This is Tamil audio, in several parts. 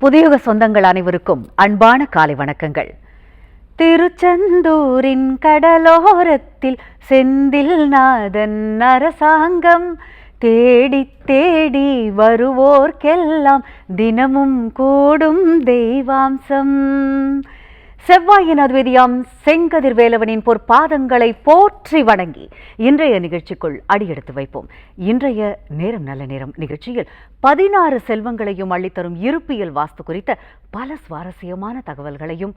புதியுக சொந்தங்கள் அனைவருக்கும் அன்பான காலை வணக்கங்கள். திருச்செந்தூரின் கடலோரத்தில் செந்தில் நாதன் அரசாங்கம் தேடி தேடி வருவோர்க்கெல்லாம் தினமும் கூடும் தெய்வாம்சம். செவ்வாயின் அத்விதியாம் செங்கதிர்வேலவனின் பொற்பாதங்களை போற்றி வணங்கி இன்றைய நிகழ்ச்சிக்குள் அடியெடுத்து வைப்போம். இன்றைய நேரம் நல்ல நேரம் நிகழ்ச்சியில் 16 செல்வங்களையும் அள்ளித்தரும் இருப்பியல் வாஸ்து குறித்த பல சுவாரஸ்யமான தகவல்களையும்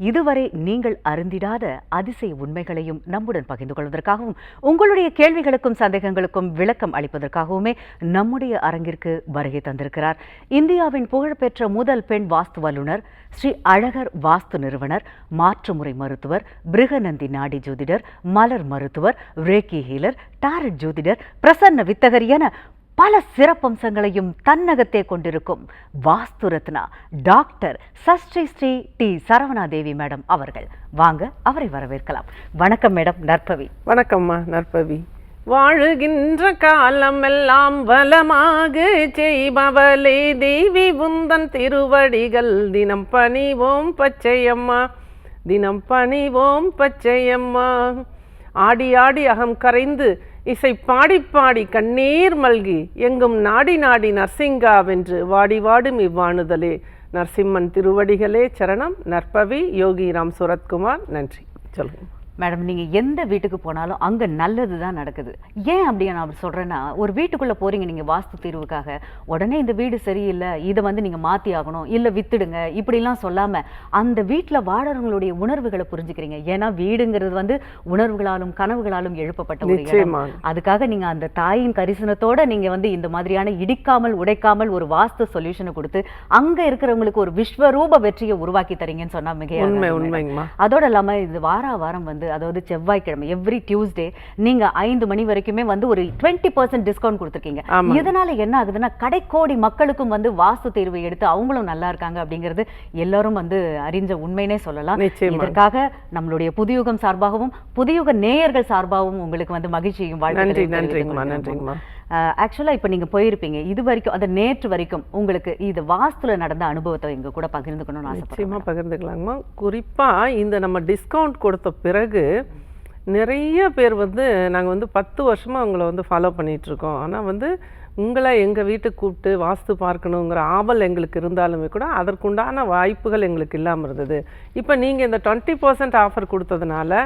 இதுவரை நீங்கள் அறிந்திடாத அதிசய உண்மைகளையும் நம்முடன் பகிர்ந்து கொள்வதற்காகவும் உங்களுடைய கேள்விகளுக்கும் சந்தேகங்களுக்கும் விளக்கம் அளிப்பதற்காகவுமே நம்முடைய அரங்கிற்கு வருகை தந்திருக்கிறார் இந்தியாவின் புகழ்பெற்ற முதல் பெண் வாஸ்து வல்லுநர், ஸ்ரீ அழகர் வாஸ்து நிறுவனர், மாற்றுமுறை மருத்துவர், பிருகநந்தி நாடி ஜோதிடர், மலர் மருத்துவர், ரேக்கி ஹீலர், டாரட் ஜோதிடர், பிரசன்ன வித்தகர் என பல சிறப்பம்சங்களையும் தன்னகத்தே கொண்டிருக்கும் வாஸ்து ரத்னா டாக்டர் சஷ்டி ஸ்ரீ டி சரவணா தேவி மேடம் அவர்கள். வாங்க, அவரை வரவேற்கலாம். வணக்கம் மேடம். நற்பவி. வணக்கம்மா நற்பவி. வாழுகின்ற காலம் எல்லாம் வளமாக செய்பவளே தேவி உந்தன் திருவடிகள் தினம் பணிவோம் பச்சையம்மா, தினம் பணிவோம் பச்சையம்மா. ஆடி ஆடி அகம் கரைந்து இசை பாடி பாடி கண்ணீர் மல்கி எங்கும் நாடி நாடி நரசிங்காவென்று வாடி வாடும் இவ்வாணுதலே நரசிம்மன் திருவடிகளே சரணம். நற்பவி யோகிராம் சுரத்குமார். நன்றி. சொல்லுங்க மேடம், நீங்கள் எந்த வீட்டுக்கு போனாலும் அங்கே நல்லது தான் நடக்குது. ஏன் அப்படி நான் சொல்கிறேன்னா, ஒரு வீட்டுக்குள்ளே போகிறீங்க நீங்கள் வாஸ்து தீர்வுக்காக, உடனே இந்த வீடு சரியில்லை, இதை நீங்கள் மாற்றி ஆகணும், இல்லை வித்துடுங்க, இப்படிலாம் சொல்லாமல் அந்த வீட்டில் வாழறவங்களுடைய உணர்வுகளை புரிஞ்சுக்கிறீங்க. ஏன்னா வீடுங்கிறது உணர்வுகளாலும் கனவுகளாலும் எழுப்பப்பட்ட ஒரு இடம். அதுக்காக நீங்கள் அந்த தாயின் கரிசனத்தோடு நீங்கள் இந்த மாதிரியான இடிக்காமல் உடைக்காமல் ஒரு வாஸ்து சொல்யூஷனை கொடுத்து அங்கே இருக்கிறவங்களுக்கு ஒரு விஸ்வரூப வெற்றியை உருவாக்கி தரீங்கன்னு சொன்னால் மிக. அதோடு இல்லாமல் இது வாரம் அதாவது செவ்வாய்க்கிழமை எவ்ரி டியூஸ்டே நீங்க 5 மணி வரைக்குமே ஒரு 20% டிஸ்கவுண்ட் கொடுத்துருக்கீங்க. இதனால என்ன ஆகுதுன்னா, கடைக்கோடி மக்களுக்கும் வாஸ்து தேர்வை எடுத்து அவங்களும் நல்லா இருக்காங்க அப்படிங்கிறது எல்லாரும் அறிஞ்ச உண்மைனே சொல்லலாம். இதற்காக நம்மளுடைய புதியுகம் சார்பாகவும் புதியுக நேயர்கள் சார்பாகவும் உங்களுக்கு மகிழ்ச்சியும் வாழ்த்துக்கள். ஆக்சுவலாக இப்போ நீங்கள் போயிருப்பீங்க, இது வரைக்கும் அந்த நேற்று வரைக்கும் உங்களுக்கு இது வாஸ்துல நடந்த அனுபவத்தை எங்க கூட பகிர்ந்துக்கணும்னு ஆசைப்படுறேன். பகிர்ந்துக்கலாங்கம்மா. குறிப்பாக இந்த நம்ம டிஸ்கவுண்ட் கொடுத்த பிறகு நிறைய பேர் நாங்கள் 10 வருஷமாக அவங்கள ஃபாலோ பண்ணிகிட்ருக்கோம். ஆனால் உங்களை எங்கள் வீட்டுக்கு கூப்பிட்டு வாஸ்து பார்க்கணுங்கிற ஆவல் எங்களுக்கு இருந்தாலுமே கூட அதற்குண்டான வாய்ப்புகள் எங்களுக்கு இல்லாமல் இருந்தது. இப்போ நீங்கள் இந்த 20% ஆஃபர் கொடுத்ததுனால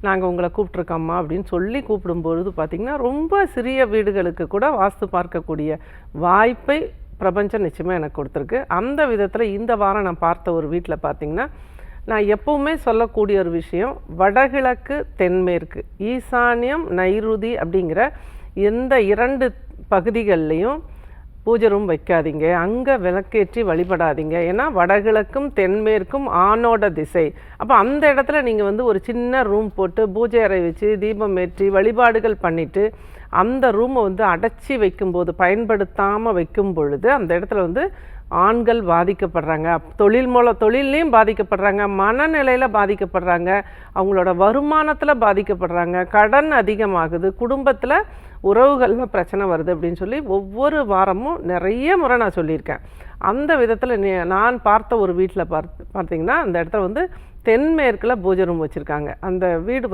நாங்கள் உங்களை கூப்பிட்ருக்கோம்மா அப்படின்னு சொல்லி கூப்பிடும்பொழுது பார்த்திங்கன்னா, ரொம்ப சிறிய வீடுகளுக்கு கூட வாஸ்து பார்க்கக்கூடிய வாய்ப்பை பிரபஞ்சம் நிச்சயமாக எனக்கு கொடுத்துருக்கு. அந்த விதத்தில் இந்த வாரம் நான் பார்த்த ஒரு வீட்டில் பார்த்திங்கன்னா, நான் எப்போவுமே சொல்லக்கூடிய ஒரு விஷயம், வடகிழக்கு தென்மேற்கு ஈசான்யம் நைருதி அப்படிங்கிற எந்த 2 பகுதிகள்லையும் பூஜை ரூம் வைக்காதீங்க, அங்கே விளக்கேற்றி வழிபடாதீங்க. ஏன்னா வடகிழக்கும் தென்மேற்கும் ஆணோட திசை. அப்போ அந்த இடத்துல நீங்கள் ஒரு சின்ன ரூம் போட்டு பூஜை அறை வச்சு தீபம் ஏற்றி வழிபாடுகள் பண்ணிவிட்டு அந்த ரூமை அடைச்சி வைக்கும்போது, பயன்படுத்தாமல் வைக்கும் பொழுது அந்த இடத்துல ஆண்கள் பாதிக்கப்படுறாங்க, தொழில்லையும் பாதிக்கப்படுறாங்க, மனநிலையில் பாதிக்கப்படுறாங்க, அவங்களோட வருமானத்தில் பாதிக்கப்படுறாங்க, கடன் அதிகமாகுது, குடும்பத்தில் உறவுகளில் பிரச்சனை வருது அப்படின்னு சொல்லி ஒவ்வொரு வாரமும் நிறைய முறை நான் சொல்லியிருக்கேன். அந்த விதத்தில் நான் பார்த்த ஒரு வீட்டில் பார்த்தீங்கன்னா, அந்த இடத்துல தென்மேற்கில் பூஜை ரூம் வச்சுருக்காங்க. அந்த வீடு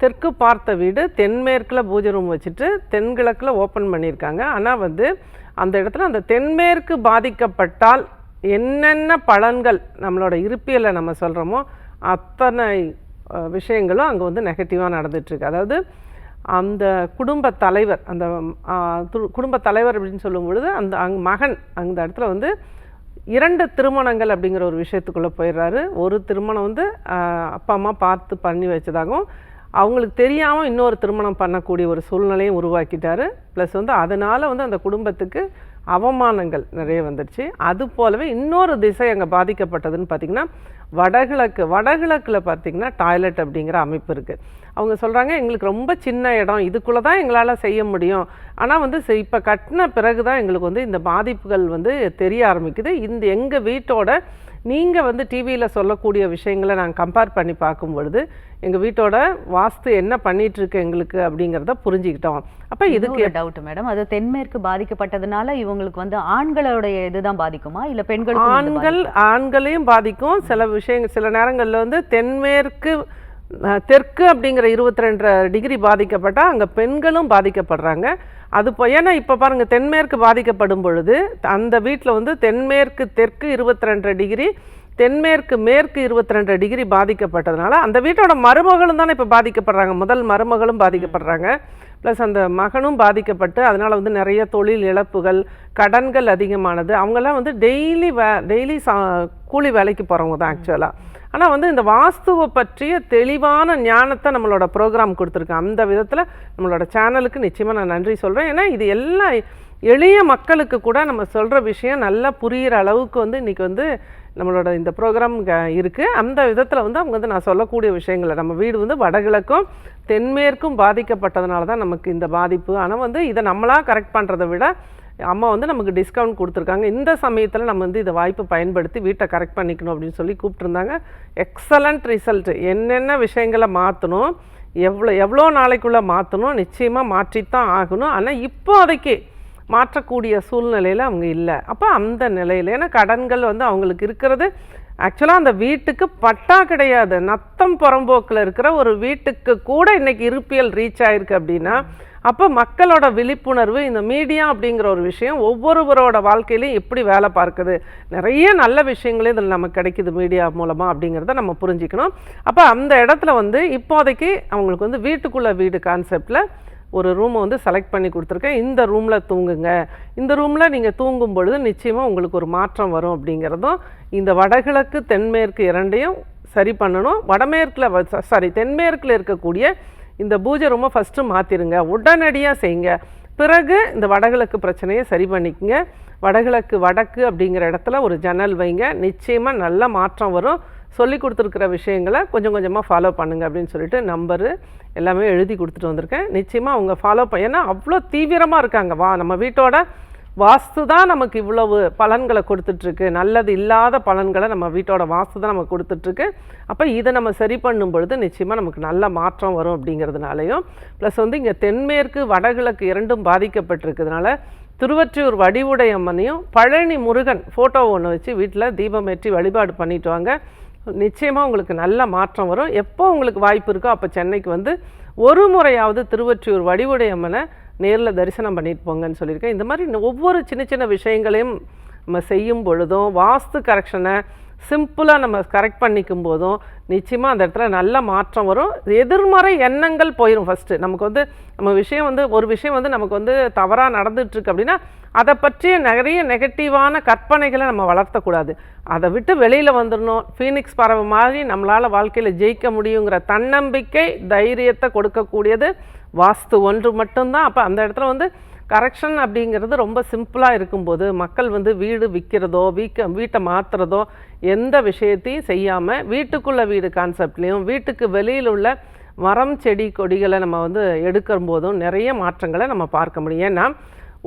தெற்கு பார்த்த வீடு, தென்மேற்கில் பூஜை ரூம் வச்சுட்டு தென்கிழக்கில் ஓப்பன் பண்ணியிருக்காங்க. ஆனால் அந்த இடத்துல அந்த தென்மேற்கு பாதிக்கப்பட்டால் என்னென்ன பலன்கள் நம்மளோட இருப்பியலை நம்ம சொல்கிறோமோ அத்தனை விஷயங்களும் அங்கே நெகட்டிவாக நடந்துகிட்ருக்கு. அதாவது அந்த குடும்ப தலைவர், அந்த குடும்ப தலைவர் அப்படின்னு சொல்லும் பொழுது அந்த மகன் அந்த இடத்துல 2 திருமணங்கள் அப்படிங்கிற ஒரு விஷயத்துக்குள்ளே போயிடுறாரு. ஒரு திருமணம் அப்பா அம்மா பார்த்து பண்ணி வச்சதாகவும் அவங்களுக்கு தெரியாமல் இன்னொரு திருமணம் பண்ணக்கூடிய ஒரு சூழ்நிலையும் உருவாக்கிட்டாரு. ப்ளஸ் அதனால் அந்த குடும்பத்துக்கு அவமானங்கள் நிறைய வந்துடுச்சு. அது போலவே இன்னொரு திசை அங்கே பாதிக்கப்பட்டதுன்னு பார்த்திங்கன்னா, வடகிழக்கில் பார்த்திங்கன்னா டாய்லெட் அப்படிங்கிற அமைப்பு இருக்குது. அவங்க சொல்கிறாங்க, எங்களுக்கு ரொம்ப சின்ன இடம், இதுக்குள்ளே தான் எங்களால் செய்ய முடியும். ஆனால் இப்போ கட்டின பிறகு தான் எங்களுக்கு இந்த பாதிப்புகள் தெரிய ஆரம்பிக்குது. இந்த எங்கள் வீட்டோட நீங்கள் டிவியில் சொல்லக்கூடிய விஷயங்களை நாங்கள் கம்பேர் பண்ணி பார்க்கும் பொழுது எங்கள் வீட்டோட வாஸ்து என்ன பண்ணிகிட்ருக்கு எங்களுக்கு அப்படிங்கிறத புரிஞ்சுக்கிட்டோம். அப்போ இதுக்கு டவுட் மேடம், அது தென்மேற்கு பாதிக்கப்பட்டதுனால இவங்களுக்கு வந்து ஆண்களுடைய இதுதான் பாதிக்குமா இல்லை பெண்களுக்கு? ஆண்களையும் பாதிக்கும். சில விஷயங்கள் சில நேரங்களில் வந்து தெற்கு அப்படிங்கிற 22 டிகிரி பாதிக்கப்பட்டால் அங்கே பெண்களும் பாதிக்கப்படுறாங்க. அது ஏன்னா இப்போ பாருங்கள், தென்மேற்கு பாதிக்கப்படும் பொழுது அந்த வீட்டில் வந்து தெற்கு 22 டிகிரி, மேற்கு 22 டிகிரி பாதிக்கப்பட்டதுனால அந்த வீட்டோட மருமகளும் தானே இப்போ பாதிக்கப்படுறாங்க. முதல் மருமகளும் பாதிக்கப்படுறாங்க, ப்ளஸ் அந்த மகனும் பாதிக்கப்பட்டு அதனால் வந்து நிறைய தொழில் இழப்புகள், கடன்கள் அதிகமானது. அவங்கெல்லாம் வந்து டெய்லி கூலி வேலைக்கு போகிறவங்க தான் ஆக்சுவலாக. ஆனால் வந்து இந்த வாஸ்துவை பற்றிய தெளிவான ஞானத்தை நம்மளோட ப்ரோக்ராம் கொடுத்துருக்கேன். அந்த விதத்தில் நம்மளோட சேனலுக்கு நிச்சயமாக நான் நன்றி சொல்கிறேன். ஏன்னா இது எல்லாம் எளிய மக்களுக்கு கூட நம்ம சொல்கிற விஷயம் நல்லா புரிகிற அளவுக்கு வந்து இன்றைக்கி வந்து நம்மளோட இந்த ப்ரோக்ராம் இருக்குது. அந்த விதத்தில் வந்து அவங்க வந்து நான் சொல்லக்கூடிய விஷயங்களை, நம்ம வீடு வந்து வடகிழக்கும் தென்மேற்கும் பாதிக்கப்பட்டதுனால தான் நமக்கு இந்த பாதிப்பு. ஆனால் வந்து இதை நம்மளாக கரெக்ட் பண்ணுறதை விட அம்மா வந்து நமக்கு டிஸ்கவுண்ட் கொடுத்துருக்காங்க. இந்த சமயத்தில் நம்ம வந்து இதை வாய்ப்பு பயன்படுத்தி வீட்டை கரெக்ட் பண்ணிக்கணும் அப்படின்னு சொல்லி கூப்பிட்டுருந்தாங்க. Excellent result. என்னென்ன விஷயங்களை மாற்றணும், எவ்வளோ நாளைக்குள்ளே மாற்றணும், நிச்சயமாக மாற்றித்தான் ஆகணும். ஆனால் இப்போதைக்கு மாற்றக்கூடிய சூழ்நிலையில் அவங்க இல்லை. அப்போ அந்த நிலையில், ஏன்னா கடன்கள் வந்து அவங்களுக்கு இருக்கிறது ஆக்சுவலாக அந்த வீட்டுக்கு பட்டா கிடையாது, நத்தம் புறம்போக்கில் இருக்கிற ஒரு வீட்டுக்கு கூட இன்றைக்கி இருப்பியல் ரீச் ஆகிருக்கு அப்படின்னா, அப்போ மக்களோட விழிப்புணர்வு, இந்த மீடியா அப்படிங்கிற ஒரு விஷயம் ஒவ்வொருவரோட வாழ்க்கையிலையும் எப்படி வேலை பார்க்குது, நிறைய நல்ல விஷயங்களே இதில் நமக்கு கிடைக்குது மீடியா மூலமாக அப்படிங்கிறத நம்ம புரிஞ்சுக்கணும். அப்போ அந்த இடத்துல வந்து இப்போதைக்கு அவங்களுக்கு வந்து வீட்டுக்குள்ளே வீடு கான்செப்டில் ஒரு ரூமை வந்து செலக்ட் பண்ணி கொடுத்துருக்கேன். இந்த ரூமில் தூங்குங்க, இந்த ரூமில் நீங்கள் தூங்கும் பொழுது நிச்சயமாக உங்களுக்கு ஒரு மாற்றம் வரும் அப்படிங்கிறதும், இந்த வடகிழக்கு தென்மேற்கு இரண்டையும் சரி பண்ணணும். தென்மேற்கில் இருக்கக்கூடிய இந்த பூஜை ரூமை ஃபஸ்ட்டு மாற்றிடுங்க, உடனடியாக செய்யுங்க. பிறகு இந்த வடகிழக்கு பிரச்சனையை சரி பண்ணிக்கங்க. வடக்கு அப்படிங்கிற இடத்துல ஒரு ஜன்னல் வைங்க, நிச்சயமாக நல்ல மாற்றம் வரும். சொல்லி கொடுத்துருக்கிற விஷயங்களை கொஞ்சம் கொஞ்சமாக ஃபாலோ பண்ணுங்கள் அப்படின்னு சொல்லிட்டு நம்பரு எல்லாமே எழுதி கொடுத்துட்டு வந்திருக்கேன். நிச்சயமாக அவங்க ஃபாலோ ஏன்னா அவ்வளோ தீவிரமாக இருக்காங்க. நம்ம வீட்டோட வாஸ்து தான் நமக்கு இவ்வளவு பலன்களை கொடுத்துட்ருக்கு, நல்லது இல்லாத பலன்களை நம்ம வீட்டோட வாஸ்து தான் நமக்கு கொடுத்துட்ருக்கு. அப்போ இதை நம்ம சரி பண்ணும் பொழுது நிச்சயமாக நமக்கு நல்ல மாற்றம் வரும் அப்படிங்கிறதுனாலையும், ப்ளஸ் வந்து இங்கே தென்மேற்கு வடகிழக்கு இரண்டும் பாதிக்கப்பட்டிருக்கிறதுனால திருவொற்றியூர் வடிவுடையம்மனையும் பழனி முருகன் ஃபோட்டோ ஒன்று வச்சு வீட்டில் தீபம் ஏற்றி வழிபாடு பண்ணிட்டு வாங்க. நிச்சயமாக உங்களுக்கு நல்ல மாற்றம் வரும். எப்போ உங்களுக்கு வாய்ப்பு இருக்கோ அப்போ சென்னைக்கு வந்து ஒரு முறையாவது திருவொற்றியூர் வடிவுடையம்மனை நேரில் தரிசனம் பண்ணிட்டு போங்கன்னு சொல்லியிருக்கேன். இந்த மாதிரி ஒவ்வொரு சின்ன சின்ன விஷயங்களையும் நம்ம செய்யும் பொழுதும், வாஸ்து கரெக்ஷனை சிம்பிளாக நம்ம கரெக்ட் பண்ணிக்கும் போதும் நிச்சயமாக அந்த இடத்துல நல்ல மாற்றம் வரும். எதிர்மறை எண்ணங்கள் போயிடும். ஃபஸ்ட்டு நமக்கு வந்து ஒரு விஷயம் வந்து நமக்கு வந்து தவறாக நடந்துகிட்ருக்கு அப்படின்னா அதை பற்றிய நிறைய நெகட்டிவான கற்பனைகளை நம்ம வளர்த்தக்கூடாது. அதை விட்டு வெளியில் வந்துடணும். ஃபீனிக்ஸ் பறவை மாதிரி நம்மளால் வாழ்க்கையில் ஜெயிக்க முடியுங்கிற தன்னம்பிக்கை, தைரியத்தை கொடுக்கக்கூடியது வாஸ்து ஒன்று மட்டும்தான். அப்போ அந்த இடத்துல வந்து கரெக்ஷன் அப்படிங்கிறது ரொம்ப சிம்பிளாக இருக்கும்போது மக்கள் வந்து வீடு விற்கிறதோ வீட்டை மாற்றுறதோ எந்த விஷயத்தையும் செய்யாமல் வீட்டுக்குள்ளே வீடு கான்செப்ட்லேயும் வீட்டுக்கு வெளியில் உள்ள மரம் செடி கொடிகளை நம்ம வந்து எடுக்கிற போதும் நிறைய மாற்றங்களை நம்ம பார்க்க முடியும். ஏன்னா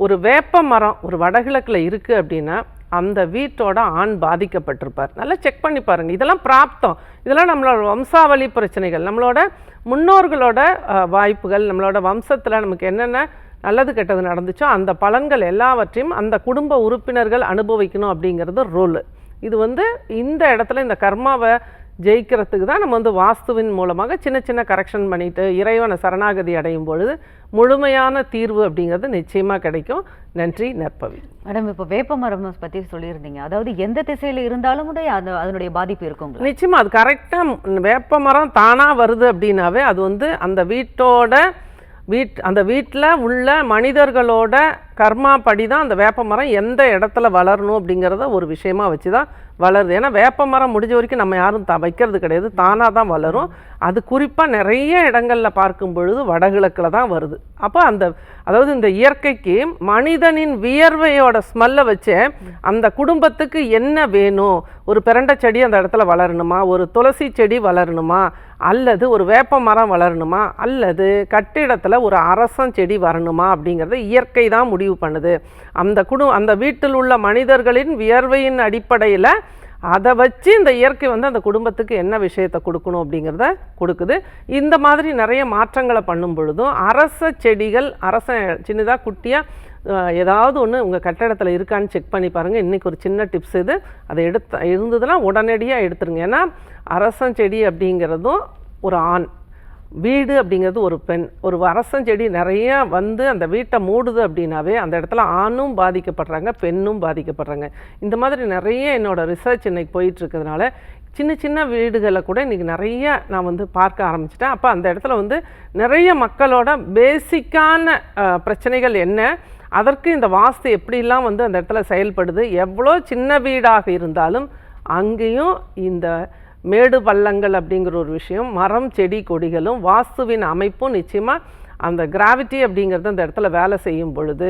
ஒரு வேப்ப மரம் ஒரு வடகிழக்கில் இருக்குது அப்படின்னா அந்த வீட்டோட ஆண் பாதிக்கப்பட்டிருப்பார். நல்லா செக் பண்ணி பாருங்கள். இதெல்லாம் பிராப்தம், இதெல்லாம் நம்மளோட வம்சாவளி பிரச்சனைகள், நம்மளோட முன்னோர்களோட வாய்ப்புகள், நம்மளோட வம்சத்தில் நமக்கு என்னென்ன நல்லது கெட்டது நடந்துச்சோ அந்த பலன்கள் எல்லாவற்றையும் அந்த குடும்ப உறுப்பினர்கள் அனுபவிக்கணும் அப்படிங்கிறது ரூல். இது வந்து இந்த இடத்துல இந்த கர்மாவை ஜெயிக்கிறதுக்கு தான் நம்ம வந்து வாஸ்துவின் மூலமாக சின்ன சின்ன கரெக்ஷன் பண்ணிவிட்டு இறைவனை சரணாகதி அடையும் பொழுது முழுமையான தீர்வு அப்படிங்கிறது நிச்சயமாக கிடைக்கும். நன்றி நற்பவி. மேடம், இப்போ வேப்ப மரம் பற்றி சொல்லியிருந்தீங்க, அதாவது எந்த திசையில் இருந்தாலும் அதனுடைய பாதிப்பு இருக்கும் நிச்சயமாக. அது கரெக்டாக வேப்ப மரம் தானாக வருது அப்படின்னாவே அது வந்து அந்த வீட்டில் உள்ள மனிதர்களோட கர்மா படி தான் அந்த வேப்ப மரம் எந்த இடத்துல வளரணும் அப்படிங்கிறத ஒரு விஷயமா வச்சு தான் வளருது. ஏன்னா வேப்ப மரம் முடிஞ்ச வரைக்கும் நம்ம யாரும் வைக்கிறது கிடையாது, தானாக தான் வளரும். அது குறிப்பாக நிறைய இடங்களில் பார்க்கும் பொழுது வடகிழக்கில் தான் வருது. அப்போ அதாவது இந்த இயற்கைக்கு மனிதனின் வியர்வையோட ஸ்மெல்லை வச்சு அந்த குடும்பத்துக்கு என்ன வேணும், ஒரு பிரண்டை செடி அந்த இடத்துல வளரணுமா, ஒரு துளசி செடி வளரணுமா, அல்லது ஒரு வேப்ப மரம் வளரணுமா, அல்லது கட்டிடத்தில் ஒரு அரசம் செடி வரணுமா அப்படிங்கிறத இயற்கை தான் முடிவு பண்ணுது. அந்த வீட்டில் உள்ள மனிதர்களின் வியர்வையின் அடிப்படையில் அதை வச்சு இந்த இயற்கை வந்து அந்த குடும்பத்துக்கு என்ன விஷயத்தை கொடுக்கணும் அப்படிங்கிறத கொடுக்குது. இந்த மாதிரி நிறைய மாற்றங்களை பண்ணும் பொழுதும் அரச செடிகள், சின்னதாக குட்டியாக ஏதாவது ஒன்று உங்கள் கட்டடத்தில் இருக்கான்னு செக் பண்ணி பாருங்கள். இன்றைக்கி ஒரு சின்ன டிப்ஸ் இது. அதை இருந்ததுன்னா உடனடியாக எடுத்துருங்க. ஏன்னா அரசஞ்செடி அப்படிங்கிறதும் ஒரு ஆண், வீடு அப்படிங்கிறது ஒரு பெண். ஒரு அரசஞ்செடி நிறையா வந்து அந்த வீட்டை மூடுது அப்படின்னாவே அந்த இடத்துல ஆணும் பாதிக்கப்படுறாங்க, பெண்ணும் பாதிக்கப்படுறாங்க. இந்த மாதிரி நிறைய என்னோடய ரிசர்ச் இன்றைக்கி போயிட்டுருக்கிறதுனால சின்ன சின்ன வீடுகளை கூட இன்றைக்கி நிறைய நான் வந்து பார்க்க ஆரம்பிச்சிட்டேன். அப்போ அந்த இடத்துல வந்து நிறைய மக்களோட பேசிக்கான பிரச்சனைகள் என்ன, அதற்கு இந்த வாஸ்து எப்படிலாம் வந்து அந்த இடத்துல செயல்படுது, எவ்வளோ சின்ன வீடாக இருந்தாலும் அங்கேயும் இந்த மேடு பள்ளங்கள் அப்படிங்கிற ஒரு விஷயம், மரம் செடி கொடிகளும் வாஸ்துவின் அமைப்பும் நிச்சயமாக அந்த கிராவிட்டி அப்படிங்கிறது அந்த இடத்துல வேலை செய்யும் பொழுது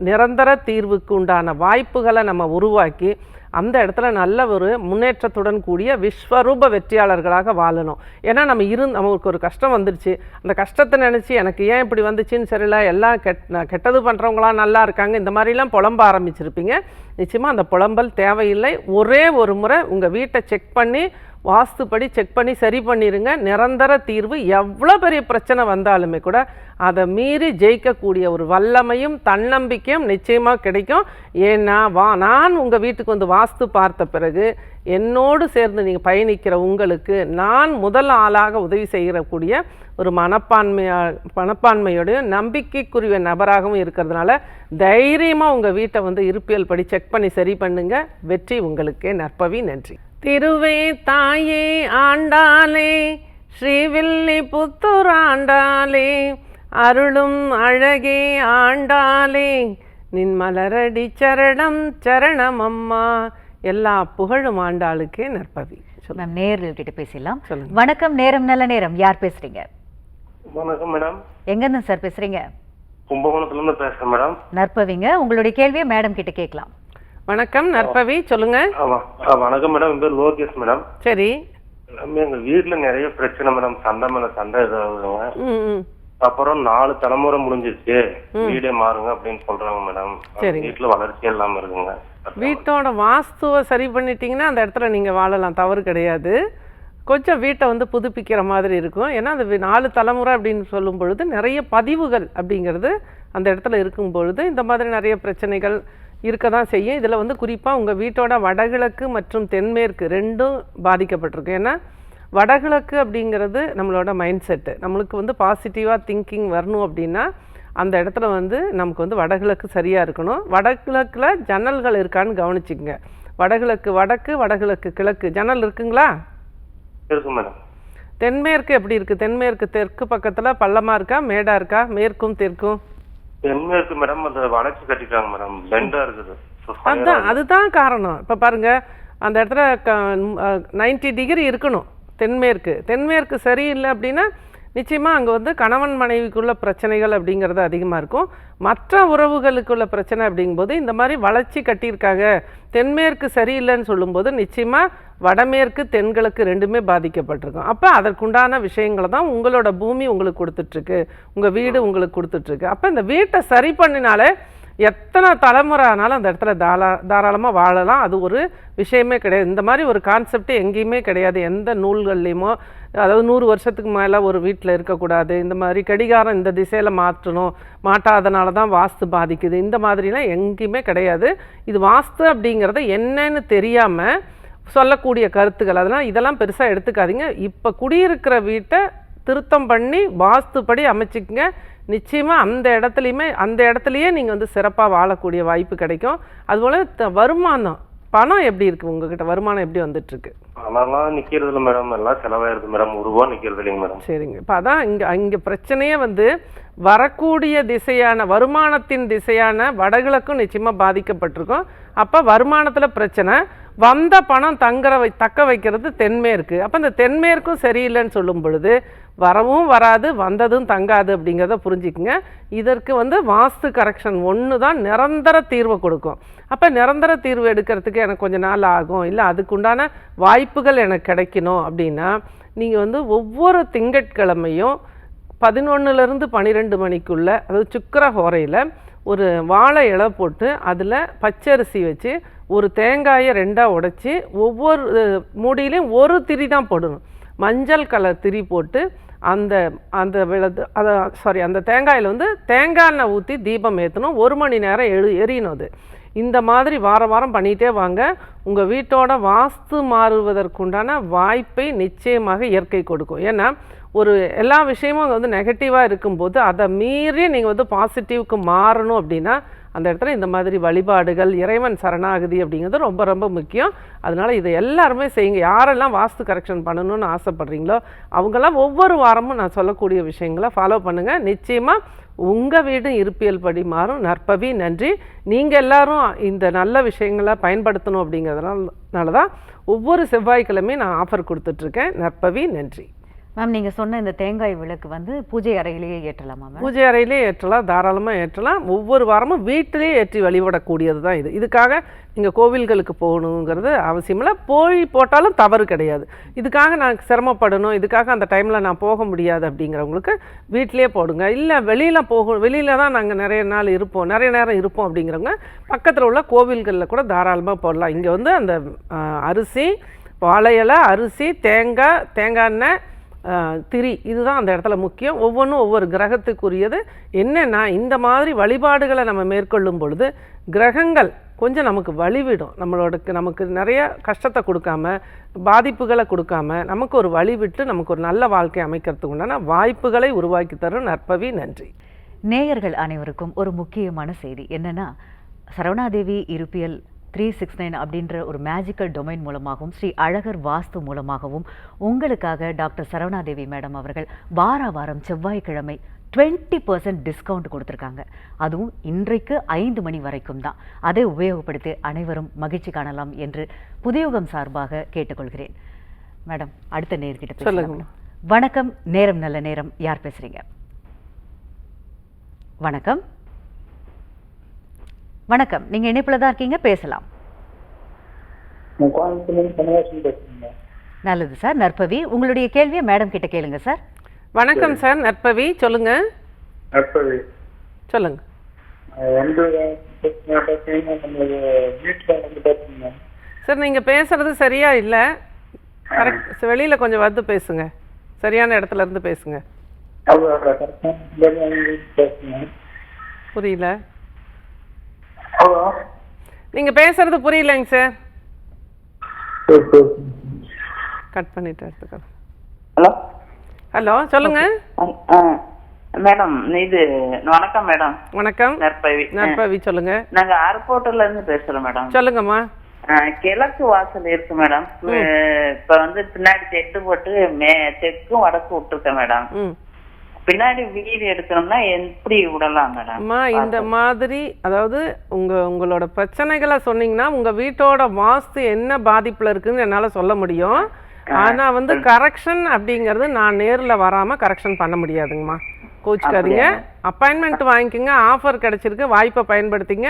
நிரந்தர தீர்வுக்கு உண்டான வாய்ப்புகளை நம்ம உருவாக்கி அந்த இடத்துல நல்ல ஒரு முன்னேற்றத்துடன் கூடிய விஸ்வரூப வெற்றியாளர்களாக வாழணும். ஏன்னா நமக்கு ஒரு கஷ்டம் வந்துடுச்சு, அந்த கஷ்டத்தை நினச்சி எனக்கு ஏன் இப்படி வந்துச்சுன்னு சரியில்லை, எல்லாம் கெட்டது பண்ணுறவங்களாம் நல்லா இருக்காங்க, இந்த மாதிரிலாம் புலம்ப ஆரம்பிச்சிருப்பீங்க. நிச்சயமாக அந்த புலம்பல் தேவையில்லை. ஒரே ஒரு முறை உங்கள் வீட்டை செக் பண்ணி வாஸ்துப்படி செக் பண்ணி சரி பண்ணிடுங்க. நிரந்தர தீர்வு. எவ்வளோ பெரிய பிரச்சனை வந்தாலுமே கூட அதை மீறி ஜெயிக்கக்கூடிய ஒரு வல்லமையும் தன்னம்பிக்கையும் நிச்சயமாக கிடைக்கும். ஏன்னா நான் உங்கள் வீட்டுக்கு வந்து வாஸ்து பார்த்த பிறகு என்னோடு சேர்ந்து நீங்கள் பயணிக்கிற உங்களுக்கு நான் முதல் ஆளாக உதவி செய்யக்கூடிய ஒரு மனப்பான்மையோடைய நம்பிக்கைக்குரிய நபராகவும் இருக்கிறதுனால தைரியமாக உங்கள் வீட்டை வந்து இருப்பியல் படி செக் பண்ணி சரி பண்ணுங்க. வெற்றி உங்களுக்கே. நற்பவி. நன்றி. திருவே தாயே ஆண்டாளே, ஸ்ரீவில்லி புத்தூர் ஆண்டாளே, அருளும் அழகே ஆண்டாளே, நின் மலரடி சரணம் சரணம் அம்மா. எல்லா புகழும் ஆண்டாளுக்கே. நற்பவி. மேம் நேரில் கிட்ட பேசலாம். வணக்கம். நேரம் நல்ல நேரம். யார் பேசுறீங்க? வணக்கம் மேடம். எங்கன்னு சார் பேசுறீங்க? கும்பகோணத்துல இருந்து பேசுறேன் மேடம். நற்பவிங்க, உங்களுடைய கேள்வியை மேடம் கிட்ட கேட்கலாம். வணக்கம் நற்பவி, சொல்லுங்க. வணக்கம் மேடம். என் பேர் லோகேஷ் மேடம். சரி. எங்க வீட்டுல நிறைய பிரச்சனை மேடம். சண்டை மேல சண்டை இதாகுதுங்க. அப்புறம் 4 தலைமுறை முடிஞ்சிருச்சு, வீடே மாறுங்க அப்படின்னு சொல்றாங்க மேடம். வீட்டுல வளர்ச்சி இல்லாம இருக்குங்க. வீட்டோட வாஸ்துவை சரி பண்ணிட்டீங்கன்னா அந்த இடத்துல நீங்க வாழலாம், தவறு கிடையாது. கொஞ்சம் வீட்டை வந்து புதுப்பிக்கிற மாதிரி இருக்கும். ஏன்னா அது 4 தலைமுறை அப்படின்னு சொல்லும் பொழுது நிறைய பதிவுகள் அப்படிங்கிறது அந்த இடத்துல இருக்கும் பொழுது இந்த மாதிரி நிறைய பிரச்சனைகள் இருக்க தான் செய்யும். இதில் வந்து குறிப்பாக உங்கள் வீட்டோட வடகிழக்கு மற்றும் தென்மேற்கு ரெண்டும் பாதிக்கப்பட்டிருக்கு. ஏன்னா வடகிழக்கு அப்படிங்கிறது நம்மளோட மைண்ட் செட்டு. நம்மளுக்கு வந்து பாசிட்டிவாக திங்கிங் வரணும் அப்படின்னா அந்த இடத்துல வந்து நமக்கு வந்து வடகிழக்கு சரியாக இருக்கணும். வடகிழக்கில் ஜன்னல்கள் இருக்கான்னு கவனிச்சிக்கங்க. வடகிழக்கு வடக்கு, வடகிழக்கு கிழக்கு ஜன்னல் இருக்குங்களா? இருக்கு மேடம். தென்மேற்கு எப்படி இருக்குது? தென்மேற்கு தெற்கு பக்கத்தில் பள்ளமாக இருக்கா, மேடாக இருக்கா? மேற்கும் தெற்கும்? தென்மேற்கு மேடம். அது வளைச்சு கட்டிட்டாங்க மேடம், பெண்டா இருக்குது. அதுதான் காரணம். இப்போ பாருங்க, அந்த இடத்துல 90 டிகிரி இருக்கணும் தென்மேற்கு. தென்மேற்கு சரியில்லை அப்படின்னா நிச்சயமாக அங்கே வந்து கணவன் மனைவிக்குள்ள பிரச்சனைகள் அப்படிங்கிறது அதிகமாக இருக்கும். மற்ற உறவுகளுக்குள்ள பிரச்சனை அப்படிங்கும்போது இந்த மாதிரி வளைச்சி கட்டியிருக்காங்க. தென்மேற்கு சரியில்லைன்னு சொல்லும்போது நிச்சயமாக வடமேற்கு தென்கிழக்கு ரெண்டுமே பாதிக்கப்பட்டிருக்கும். அப்போ அதற்குண்டான விஷயங்களை தான் உங்களோட பூமி உங்களுக்கு கொடுத்துட்ருக்கு, உங்கள் வீடு உங்களுக்கு கொடுத்துட்ருக்கு. அப்போ இந்த வீட்டை சரி பண்ணினாலே எத்தனை தலைமுறை ஆனாலும் அந்த இடத்துல தாராளமாக வாழலாம். அது ஒரு விஷயமே கிடையாது. இந்த மாதிரி ஒரு கான்செப்ட் எங்கேயுமே கிடையாது, எந்த நூல்கள்லேயுமோ. அதாவது 100 வருஷத்துக்கு மேலே ஒரு வீட்டில் இருக்கக்கூடாது, இந்த மாதிரி கடிகாரம் இந்த திசையில் மாட்டாதனால தான் வாஸ்து பாதிக்குது, இந்த மாதிரிலாம் எங்கேயுமே கிடையாது. இது வாஸ்து அப்படிங்கிறத என்னன்னு தெரியாமல் சொல்லக்கூடிய கருத்துக்கள். அதனால் இதெல்லாம் பெருசாக எடுத்துக்காதீங்க. இப்போ குடியிருக்கிற வீட்டை திருத்தம் பண்ணி வாஸ்துப்படி அமைச்சிக்கங்க. நிச்சயமாக அந்த இடத்துலையே நீங்கள் வந்து சிறப்பாக வாழக்கூடிய வாய்ப்பு கிடைக்கும். அதுபோல் வருமானம், பணம் எப்படி இருக்குது உங்ககிட்ட? வருமானம் எப்படி வந்துட்டுருக்கு? பணம்லாம் நிற்கிறது இல்லை மேடம், எல்லாம் செலவாயிருது மேடம். ரூபா நிற்கிறது இல்லைங்க மேடம். சரிங்க. இப்போ அதான் இங்கே பிரச்சனையே வந்து வரக்கூடிய திசையான வருமானத்தின் திசையான வடகிழக்கும் நிச்சயமாக பாதிக்கப்பட்டிருக்கும். அப்போ வருமானத்தில் பிரச்சனை, வந்த பணம் தக்க வைக்கிறது தென்மேற்கு. அப்போ இந்த தென்மேற்கும் சரியில்லைன்னு சொல்லும் பொழுது வரவும் வராது, வந்ததும் தங்காது அப்படிங்கிறத புரிஞ்சுக்குங்க. இதற்கு வந்து வாஸ்து கரெக்ஷன் ஒன்று தான் நிரந்தர தீர்வை கொடுக்கும். அப்போ நிரந்தர தீர்வு எடுக்கிறதுக்கு எனக்கு கொஞ்சம் நாள் ஆகும், இல்லை அதுக்குண்டான வாய்ப்புகள் எனக்கு கிடைக்கணும் அப்படின்னா நீங்கள் வந்து ஒவ்வொரு திங்கட்கிழமையும் 11லேருந்து 12 மணிக்குள்ளே, அதாவது சுக்கிர ஹோரையில் ஒரு வாழை இலை போட்டு அதில் பச்சரிசி வச்சு ஒரு தேங்காயை 2ஆக உடைச்சி ஒவ்வொரு மூடியிலையும் ஒரு திரி தான் போடணும். மஞ்சள் கலர் திரி போட்டு அந்த அந்த அந்த தேங்காயில் வந்து தேங்காய் எண்ணெய் ஊற்றி தீபம் ஏற்றணும். 1 மணி நேரம் எரியணும் அது. இந்த மாதிரி வாரம் பண்ணிகிட்டே வாங்க. உங்கள் வீட்டோட வாஸ்து மாறுவதற்குண்டான வாய்ப்பை நிச்சயமாக இயற்கை கொடுக்கும். ஏன்னா எல்லா விஷயமும் வந்து நெகட்டிவாக இருக்கும்போது அதை மீறி நீங்கள் வந்து பாசிட்டிவ்க்கு மாறணும் அப்படின்னா அந்த இடத்துல இந்த மாதிரி வழிபாடுகள், இறைவன் சரணாகதி அப்படிங்கிறது ரொம்ப ரொம்ப முக்கியம். அதனால் இதை எல்லாருமே செய்யுங்க. யாரெல்லாம் வாஸ்து கரெக்ஷன் பண்ணணும்னு ஆசைப்படுறீங்களோ அவங்கெல்லாம் ஒவ்வொரு வாரமும் நான் சொல்லக்கூடிய விஷயங்களை ஃபாலோ பண்ணுங்கள். நிச்சயமாக உங்கள் வீடு இருப்பியல் படி மாறும். நற்பவி, நன்றி. நீங்கள் எல்லாரும் இந்த நல்ல விஷயங்களை பயன்படுத்தணும் அப்படிங்கிறதுனால தான் ஒவ்வொரு செவ்வாய்க்கிழமையும் நான் ஆஃபர் கொடுத்துட்ருக்கேன். நற்பவி, நன்றி. மேம், நீங்கள் சொன்ன இந்த தேங்காய் விளக்கு வந்து பூஜை அறையிலேயே ஏற்றலாமா மேம்? பூஜை அறையிலே ஏற்றலாம், தாராளமாக ஏற்றலாம். ஒவ்வொரு வாரமும் வீட்டிலேயே ஏற்றி வழிபடக்கூடியது தான் இது. இதுக்காக நீங்கள் கோவில்களுக்கு போகணுங்கிறது அவசியமில்லை. போட்டாலும் தவறு கிடையாது. இதுக்காக நான் சிரமப்படணும், இதுக்காக அந்த டைமில் நான் போக முடியாது அப்படிங்கிறவங்களுக்கு வீட்டிலே போடுங்க. இல்லை வெளியில் தான் நாங்கள் நிறைய நேரம் இருப்போம் அப்படிங்கிறவங்க பக்கத்தில் உள்ள கோவில்களில் கூட தாராளமாக போடலாம். இங்கே வந்து அந்த அரிசி, வாழை இலை, அரிசி, தேங்காய் எண்ணெய், திரி, இதுதான் அந்த இடத்துல முக்கியம். ஒவ்வொன்றும் ஒவ்வொரு கிரகத்துக்குரியது. என்னென்னா இந்த மாதிரி வழிபாடுகளை நம்ம மேற்கொள்ளும் பொழுது கிரகங்கள் கொஞ்சம் நமக்கு வழிவிடும். நமக்கு நிறைய கஷ்டத்தை கொடுக்காம, பாதிப்புகளை கொடுக்காம, நமக்கு ஒரு வழிவிட்டு நமக்கு ஒரு நல்ல வாழ்க்கை அமைக்கிறதுக்கு உண்டான வாய்ப்புகளை உருவாக்கி தரும். நற்பவி, நன்றி. நேயர்கள் அனைவருக்கும் ஒரு முக்கியமான செய்தி என்னென்னா, சரவணாதேவி இருப்பியல் 369 அப்படின்ற ஒரு மேஜிக்கல் டொமைன் மூலமாகவும் ஸ்ரீ அழகர் வாஸ்து மூலமாகவும் உங்களுக்காக டாக்டர் சரவணாதேவி மேடம் அவர்கள் வாரம் செவ்வாய்க்கிழமை 20% டிஸ்கவுண்ட் கொடுத்துருக்காங்க. அதுவும் இன்றைக்கு 5 மணி வரைக்கும் தான். அதை உபயோகப்படுத்தி அனைவரும் மகிழ்ச்சி காணலாம் என்று புதியுகம் சார்பாக கேட்டுக்கொள்கிறேன். மேடம், அடுத்த நேர்கிட்ட சொல்லுங்க. வணக்கம், நேரம் நல்ல நேரம். யார் பேசுறீங்க? வணக்கம். வணக்கம், நீங்க இணைப்புல தான் இருக்கீங்க, பேசலாம். நல்லது சார். நற்பவி, உங்களுடைய கேள்வியை மேடம் கிட்ட கேளுங்க சார். வணக்கம் சார். நற்பவி, சொல்லுங்க. நற்பவி, சொல்லுங்க. சார், நீங்க பேசுறது சரியா இல்ல. கரெக்ட், வெளியில கொஞ்சம் வந்து பேசுங்க. சரியான இடத்துல இருந்து பேசுங்க. புரியல. நீங்க பேசுறது புரியலங்க சார். கட் பண்ணிட்டு எடுத்துக்கலாம். ஹலோ, சொல்லுங்க மேடம். இது வணக்கம் மேடம். வணக்கம். நற்பவி, சொல்லுங்க. நாங்க ஏர்போர்ட்ல இருந்து பேசுறோம் மேடம். சொல்லுங்கம்மா. கிழக்கு வாசல் இருக்கு மேடம். இப்ப வந்து பின்னாடி தெட்டு போட்டு தெற்கும் வடக்கு விட்டுருக்கேன் மேடம். பின்னாடி வீடு எடுக்கணும்னா எப்படி விடலாம் மேடம்? அம்மா, இந்த மாதிரி அதாவது உங்களோட பிரச்சனைகளை சொன்னீங்கன்னா உங்க வீட்டோட வாஸ்து என்ன பாதிப்புல இருக்குன்னு என்னால சொல்ல முடியும். ஆனா வந்து கரெக்ஷன் அப்படிங்கிறது நான் நேர்ல வராம கரெக்ஷன் பண்ண முடியாதுங்கம்மா. கோச்சுக்காதீங்க. அப்பாயின்மெண்ட் வாங்கிக்கோங்க. ஆஃபர் கிடைச்சிருக்கு, வாய்ப்பை பயன்படுத்திங்க.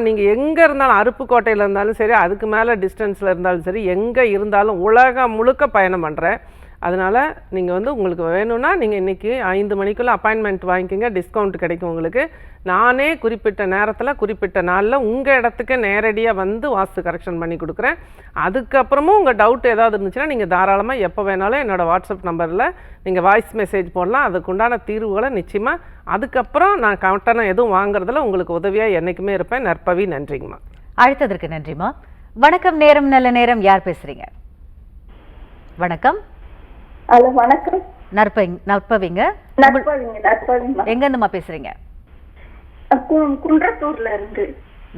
நீங்கள் எங்கே இருந்தாலும், அருப்புக்கோட்டையில் இருந்தாலும் சரி, அதுக்கு மேலே டிஸ்டன்ஸில் இருந்தாலும் சரி, எங்கே இருந்தாலும் உலகம் முழுக்க பயணம் பண்ணுறேன். அதனால் நீங்கள் வந்து உங்களுக்கு வேணும்னா நீங்கள் இன்றைக்கி 5 மணிக்குள்ளே அப்பாயின்மெண்ட் வாங்கிக்கோங்க. டிஸ்கவுண்ட் கிடைக்கும் உங்களுக்கு. நானே குறிப்பிட்ட நேரத்தில் குறிப்பிட்ட நாளில் உங்கள் இடத்துக்கு நேரடியாக வந்து வாஸ்து கரெக்ஷன் பண்ணி கொடுக்குறேன். அதுக்கப்புறமும் உங்கள் டவுட் ஏதாவது இருந்துச்சுன்னா நீங்கள் தாராளமாக எப்போ வேணாலும் என்னோடய வாட்ஸ்அப் நம்பரில் நீங்கள் வாய்ஸ் மெசேஜ் போடலாம். அதுக்குண்டான தீர்வுகளை நிச்சயமாக அதுக்கப்புறம் நான் கட்டணம் எதுவும் வாங்குறதுல உங்களுக்கு உதவியாக என்றைக்குமே இருப்பேன். நற்பவி, நன்றிங்கம்மா. அழைத்ததற்கு நன்றிம்மா. வணக்கம், நேரம் நல்ல நேரம். யார் பேசுகிறீங்க? வணக்கம். ஹலோ, வணக்கம். நற்பவிங்க. எங்க இருந்துமா பேசுறீங்க? குன்றத்தூர்ல இருந்து.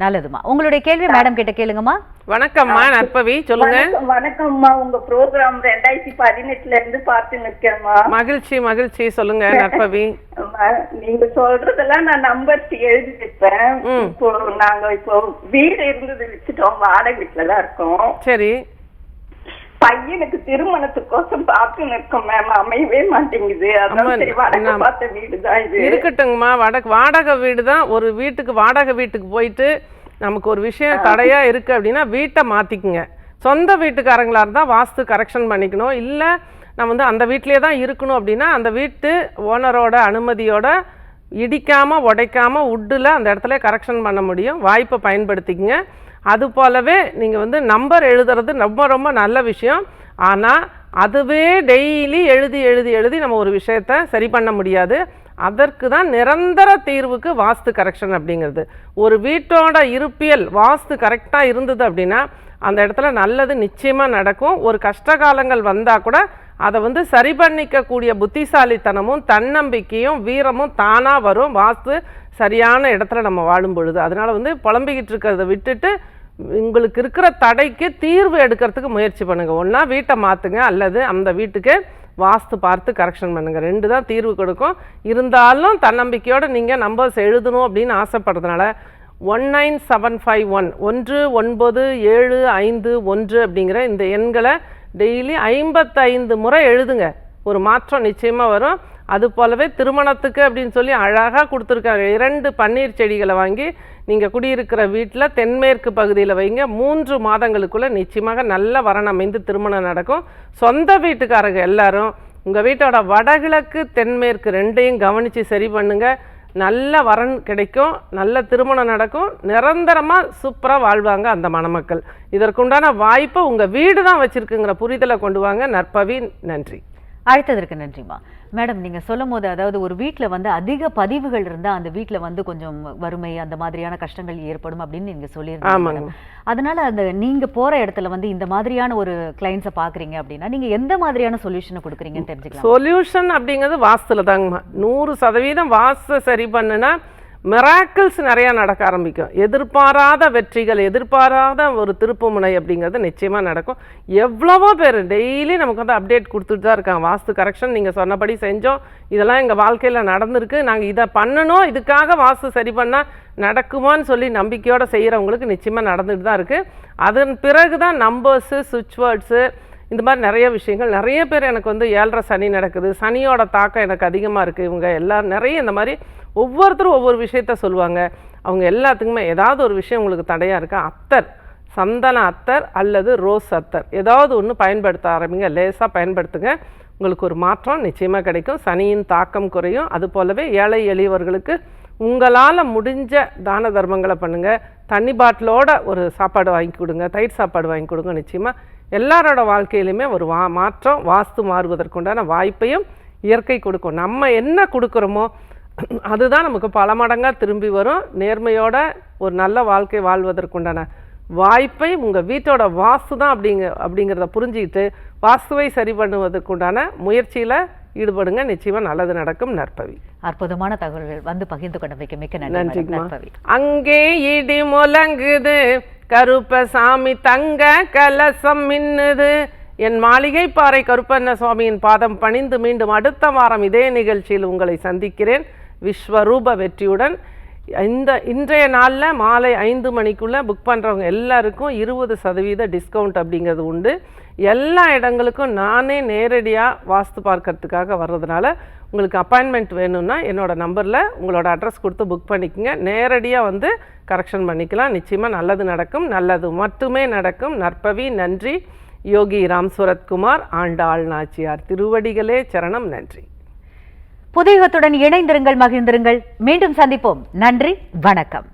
நல்லதுமா, உங்களுடைய கேள்வி மேடம் கிட்ட கேளுங்கம்மா. வணக்கம்மா. நற்பவி, சொல்லுங்க. வணக்கம்மா. உங்க ப்ரோக்ராம் 2018ல இருந்து பார்த்து நிற்கிறேம்மா. மகிழ்ச்சி மகிழ்ச்சி. சொல்லுங்க நற்பவி. நீங்க சொல்றதெல்லாம் நான் நம்பர்ஸ் எழுதி வைப்பேன். இப்போ நாங்க வீடு இருந்தது வச்சுட்டோம், வாடகை வீட்டுலதான் இருக்கோம். சரி. பையனுக்கு திருமணத்துக்கோசம் பார்த்து நிற்கும் மேம், அமையவே மாட்டேங்குது. இருக்கட்டுங்கம்மா. வாடகை வீடு தான். ஒரு வீட்டுக்கு வாடகை வீட்டுக்கு போயிட்டு நமக்கு ஒரு விஷயம் தடையா இருக்கு அப்படின்னா வீட்டை மாத்திக்குங்க. சொந்த வீட்டுக்காரங்களா இருந்தா வாஸ்து கரெக்ஷன் பண்ணிக்கணும். இல்லை நான் வந்து அந்த வீட்டிலே தான் இருக்கணும் அப்படின்னா அந்த வீட்டு ஓனரோட அனுமதியோட இடிக்காமல் உடைக்காமல் உட்டில் அந்த இடத்துல கரெக்ஷன் பண்ண முடியும். வாய்ப்பை பயன்படுத்திக்கங்க. அது போலவே நீங்கள் வந்து நம்பர் எழுதுறது ரொம்ப ரொம்ப நல்ல விஷயம். ஆனால் அதுவே டெய்லி எழுதி எழுதி எழுதி நம்ம ஒரு விஷயத்தை சரி பண்ண முடியாது. அதற்கு தான் நிரந்தர தீர்வுக்கு வாஸ்து கரெக்ஷன் அப்படிங்கிறது. ஒரு வீட்டோட இருப்பியல் வாஸ்து கரெக்டாக இருந்தது அப்படின்னா அந்த இடத்துல நல்லது நிச்சயமாக நடக்கும். ஒரு கஷ்டகாலங்கள் வந்தால் கூட அதை வந்து சரி பண்ணிக்கக்கூடிய புத்திசாலித்தனமும் தன்னம்பிக்கையும் வீரமும் தானாக வரும் வாஸ்து சரியான இடத்துல நம்ம வாழும் பொழுது. அதனால் வந்து புலம்பிக்கிட்டு இருக்கிறத விட்டுட்டு உங்களுக்கு இருக்கிற தடைக்கு தீர்வு எடுக்கிறதுக்கு முயற்சி பண்ணுங்கள். ஒன்றா வீட்டை மாற்றுங்க அல்லது அந்த வீட்டுக்கு வாஸ்து பார்த்து கரெக்ஷன் பண்ணுங்கள். 2 தான் தீர்வு கொடுக்கும். இருந்தாலும் தன்னம்பிக்கையோடு நீங்கள் நம்பர்ஸ் எழுதணும் அப்படின்னு ஆசைப்படுறதுனால 19751 1975 அப்படிங்கிற இந்த எண்களை டெய்லி 55 முறை எழுதுங்க. ஒரு மாற்றம் நிச்சயமாக வரும். அது போலவே திருமணத்துக்கு அப்படின்னு சொல்லி அழகாக கொடுத்துருக்காங்க. 2 பன்னீர் செடிகளை வாங்கி நீங்கள் குடியிருக்கிற வீட்டில் தென்மேற்கு பகுதியில் வைங்க. 3 மாதங்களுக்குள்ளே நிச்சயமாக நல்ல வரன் அமைந்து திருமணம் நடக்கும். சொந்த வீட்டுக்காரங்க எல்லாரும் உங்கள் வீட்டோட வடகிழக்கு தென்மேற்கு 2ஐயும் கவனித்து சரி பண்ணுங்கள். நல்ல வரன் கிடைக்கும், நல்ல திருமணம் நடக்கும், நிரந்தரமாக சூப்பராக வாழ்வாங்க அந்த மணமக்கள். இதற்குண்டான வாய்ப்பை உங்கள் வீடு தான் வச்சுருக்குங்கிற புரிதலை கொண்டு வாங்க. நற்பவி. நன்றி. அழைத்ததற்கு நன்றிம்மா. மேடம், நீங்கள் சொல்லும் போது அதாவது ஒரு வீட்டில் வந்து அதிக பதிவுகள் இருந்தால் அந்த வீட்டில் வந்து கொஞ்சம் வறுமை அந்த மாதிரியான கஷ்டங்கள் ஏற்படும் அப்படின்னு நீங்கள் சொல்லியிருந்தீங்க. அதனால அந்த நீங்கள் போகிற இடத்துல வந்து இந்த மாதிரியான ஒரு கிளைண்ட்ஸை பார்க்குறீங்க அப்படின்னா நீங்கள் எந்த மாதிரியான சொல்யூஷனை கொடுக்குறீங்கன்னு தெரிஞ்சுக்கலாம். சொல்யூஷன் அப்படிங்கிறது வாஸ்துல தாங்கம்மா. 100% வாஸ்து சரி பண்ணுனா மிராக்கிள்ஸ் நிறையா நடக்க ஆரம்பிக்கும். எதிர்பாராத வெற்றிகள், எதிர்பாராத ஒரு திருப்பு முனை அப்படிங்கிறது நிச்சயமாக நடக்கும். எவ்வளவோ பேர் டெய்லி நமக்கு வந்து அப்டேட் கொடுத்துட்டு தான் இருக்காங்க. வாஸ்து கரெக்ஷன் நீங்கள் சொன்னபடி செஞ்சோம், இதெல்லாம் எங்கள் வாழ்க்கையில் நடந்திருக்கு, நாங்கள் இதை பண்ணணும், இதுக்காக வாஸ்து சரி பண்ணால் நடக்குமான்னு சொல்லி நம்பிக்கையோடு செய்கிறவங்களுக்கு நிச்சயமாக நடந்துட்டு தான் இருக்குது. அதன் பிறகு தான் நம்பர்ஸு, சுவிட்ச் வேர்ட்ஸு, இந்த மாதிரி நிறைய விஷயங்கள். நிறைய பேர் எனக்கு வந்து 7.5 சனி நடக்குது, சனியோட தாக்கம் எனக்கு அதிகமாக இருக்குது, இவங்க எல்லோரும் நிறைய இந்த மாதிரி ஒவ்வொருத்தரும் ஒவ்வொரு விஷயத்த சொல்லுவாங்க. அவங்க எல்லாத்துக்குமே ஏதாவது ஒரு விஷயம் உங்களுக்கு தடையாக இருக்கா, அத்தர், சந்தன அத்தர் அல்லது ரோஸ் அத்தர் ஏதாவது ஒன்று பயன்படுத்த ஆரம்பிங்க. லேசாக பயன்படுத்துங்க, உங்களுக்கு ஒரு மாற்றம் நிச்சயமாக கிடைக்கும். சனியின் தாக்கம் குறையும். அது போலவே ஏழை எளியவர்களுக்கு உங்களால் முடிஞ்ச தான தர்மங்களை பண்ணுங்கள். தண்ணி பாட்டிலோட ஒரு சாப்பாடு வாங்கி கொடுங்க, தயிர் சாப்பாடு வாங்கி கொடுங்க. நிச்சயமாக எல்லாரோட வாழ்க்கையிலுமே ஒரு மாற்றம், வாஸ்து மாறுவதற்குண்டான வாய்ப்பையும் இயற்கை கொடுக்கும். நம்ம என்ன கொடுக்குறோமோ அதுதான் நமக்கு பல மடங்காக திரும்பி வரும். நேர்மையோட ஒரு நல்ல வாழ்க்கை வாழ்வதற்குண்டான வாய்ப்பை உங்கள் வீட்டோட வாஸ்து தான் அப்படிங்கிறத புரிஞ்சுக்கிட்டு வாஸ்துவை சரி பண்ணுவதற்குண்டான முயற்சியில் ஈடுபடுங்க. நிச்சயமாக நல்லது நடக்கும். நற்பவி. அற்புதமான தகவல்கள் வந்து பகிர்ந்து கொண்டமைக்கு மிக்க நன்றி. நற்பவி. அங்கே இடி முழங்குது, கருப்பசாமி தங்க கலசம் மின்னுது, என் மாளிகை பாறை கருப்பண்ண சுவாமியின் பாதம் பணிந்து மீண்டும் அடுத்த வாரம் இதே நிகழ்ச்சியில் உங்களை சந்திக்கிறேன். விஸ்வரூப வெற்றியுடன். இன்றைய நாளில் மாலை 5 மணிக்குள்ளே புக் பண்ணுறவங்க எல்லாருக்கும் 20% டிஸ்கவுண்ட் அப்படிங்கிறது உண்டு. எல்லா இடங்களுக்கும் நானே நேரடியாக வாஸ்து பார்க்கறதுக்காக வர்றதுனால உங்களுக்கு அப்பாயின்மெண்ட் வேணும்னா என்னோடய நம்பரில் உங்களோட அட்ரஸ் கொடுத்து புக் பண்ணிக்கோங்க. நேரடியாக வந்து கரெக்ஷன் பண்ணிக்கலாம். நிச்சயமாக நல்லது நடக்கும், நல்லது மட்டுமே நடக்கும். நற்பவி. நன்றி. யோகி ராம் சுரத்குமார், ஆண்டாள் நாச்சியார் திருவடிகளே சரணம். நன்றி. புதியகத்துடன் இணைந்திருங்கள், மகிழ்ந்திருங்கள். மீண்டும் சந்திப்போம். நன்றி, வணக்கம்.